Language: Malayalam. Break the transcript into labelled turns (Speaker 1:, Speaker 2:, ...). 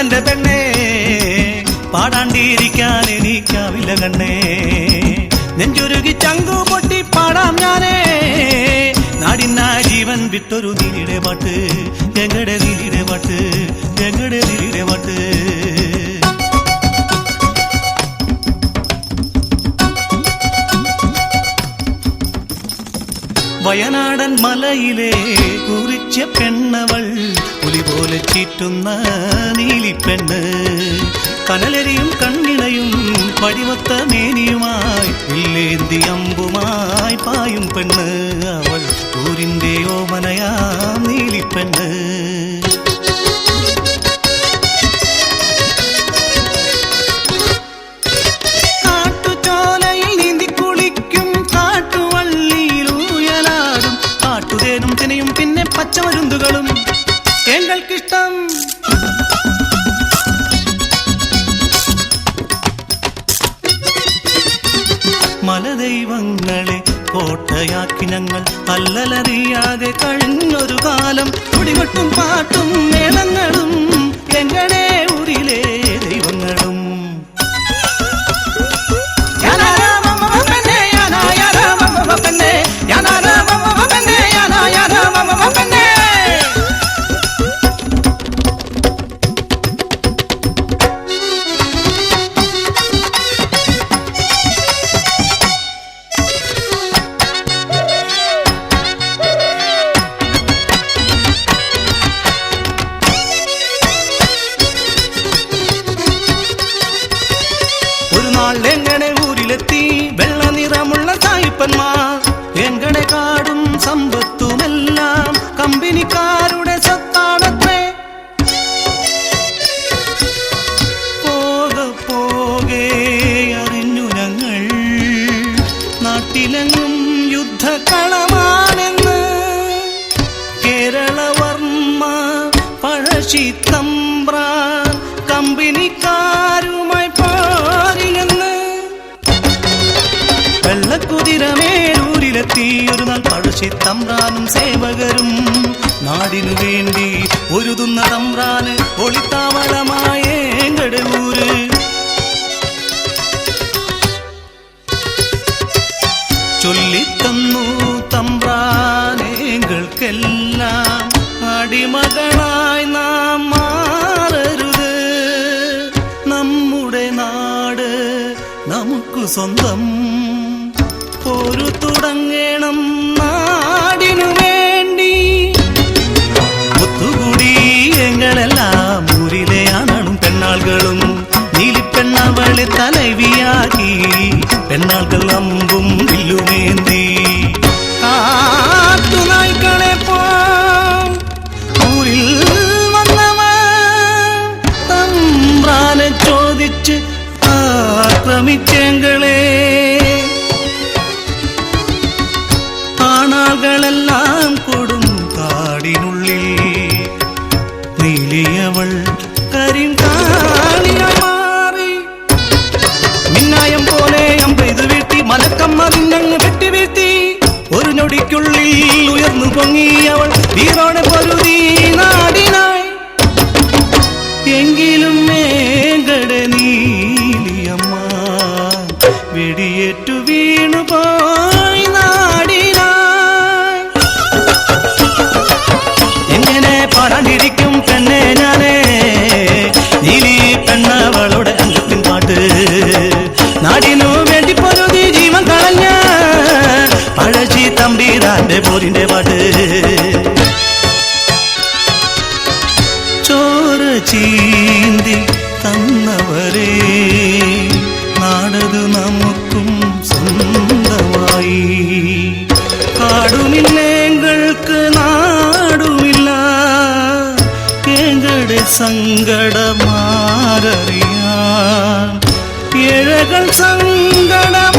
Speaker 1: എന്റെ പെണ്ണേ പാടാണ്ടിരിക്കാൻ എനിക്കാവില്ല കണ്ണേ നെഞ്ചുരുകി ചങ്കു പൊട്ടി പാടാം ഞാനേ നാടിനാ ജീവൻ വിട്ടൊരു നീലിയുടെ പാട്ട് എങ്ങടെ നീലിയുടെ പാട്ട് എങ്ങടെ നീലിയുടെ പാട്ട് വയനാടൻ മലയിലെ കുറിച്ച പെണ്ണവൾ പുലി പോലെ ചീറ്റുന്ന നീലിപ്പെണ്ണ് കനലരിയും കണ്ണിണയും പടിവത്ത മേനിയുമായി വില്ലേന്തി അമ്പുമായി പായും പെണ്ണ് അവൾ ഊരിന്റെ ഓമനയാം നീലിപ്പെണ്ണ് പിന്നെ പച്ചമരുന്നുകളും എങ്ങൾക്കിഷ്ടം മലദൈവങ്ങളെ കോട്ടയാക്കി ഞങ്ങൾ അല്ലലറിയാതെ കഴിഞ്ഞൊരു കാലം തുടികൊട്ടും പാട്ടും മേളങ്ങളും എങ്ങനെ ഊരിലെ ദൈവങ്ങളും എങ്ങനെ ഊരിലെത്തി വെള്ള നിറമുള്ള സായിപ്പന്മാർ എങ്ങനെ കാടും സമ്പത്തുമെല്ലാം കമ്പനിക്കാരുടെ സത്താണത്രേ പോകെ പോകെ അറിഞ്ഞു ഞങ്ങൾ നാട്ടിലെങ്ങും യുദ്ധക്കളമാണെന്ന് കേരളവർമ്മ പഴശ്ശിത്തമ്പ്രാൻ കമ്പനിക്കാരുമായി വെള്ളക്കുതിരമേലൂരിലെത്തി ഒരു നാൾ പഴശ്ശിത്തമ്പ്രാനും സേവകരും നാടിനു വേണ്ടി ഒരുതുന്ന തമ്പ്രാന് ഒളിത്താവളമായ എങ്ങടെ ഊര് ചൊല്ലിത്തന്നു തമ്പ്രാനേങ്ങൾക്കെല്ലാം അടിമകളായി നാം മാറരുത് നമ്മുടെ നാട് നമുക്ക് സ്വന്തം ഒരു തുടങ്ങണം നാടിനു വേണ്ടി ഒത്തുകൂടി എങ്ങളെല്ലാം ഊരിലെ ആണും പെണ്ണാളുകളും നീലിപ്പെണ്ണവളെ തലവിയാക്കി പെണ്ണാളുകൾ അമ്പും വില്ലുമേന്തി കാട്ടുനായ്ക്കളെ ഊരിൽ വന്നവൻ തമ്പ്രാനെ ചോദിച്ച് ആക്രമിച്ചെങ്ങളെ ാളുകളെല്ലാം കൊടും കാടിനുള്ളിൽ നീലിയവൾ കരിങ്കാളിയായി മാറി മിന്നായം പോലെ അമ്പെയ്തു വീഴ്ത്തി മലക്കമ്മ നിന്നങ്ങ് വെട്ടി വീഴ്ത്തി ഒരു ഞൊടിക്കുള്ളിൽ ഉയർന്നു പൊങ്ങിയവൾ വീറോടെ പൊരുതി നാടിനായി എങ്കിലും മേങ്കടെ നീലിയമ്മ വെടിയേറ്റു വീണുപോയി പാടാണ്ടിരിക്കും പെണ്ണെ ഞാനേ നീലി പെണ്ണവളുടെ അംഗത്തിൻ പാട്ട് നാടിനു വേണ്ടി പൊരുതി ജീവൻ കളഞ്ഞ പഴശ്ശി തമ്പീരാന്റെ പോരിന്റെ പാട്ട് ചോര ചീന്തി തന്നവരെ നാടത് നമുക്കും സ്വന്തമായി കാടുമില്ലെങ്കിൽ നാടുമില്ല എങ്ങളുടെ സങ്കടമാരറിയാൻ ഏഴകൾ സങ്കടം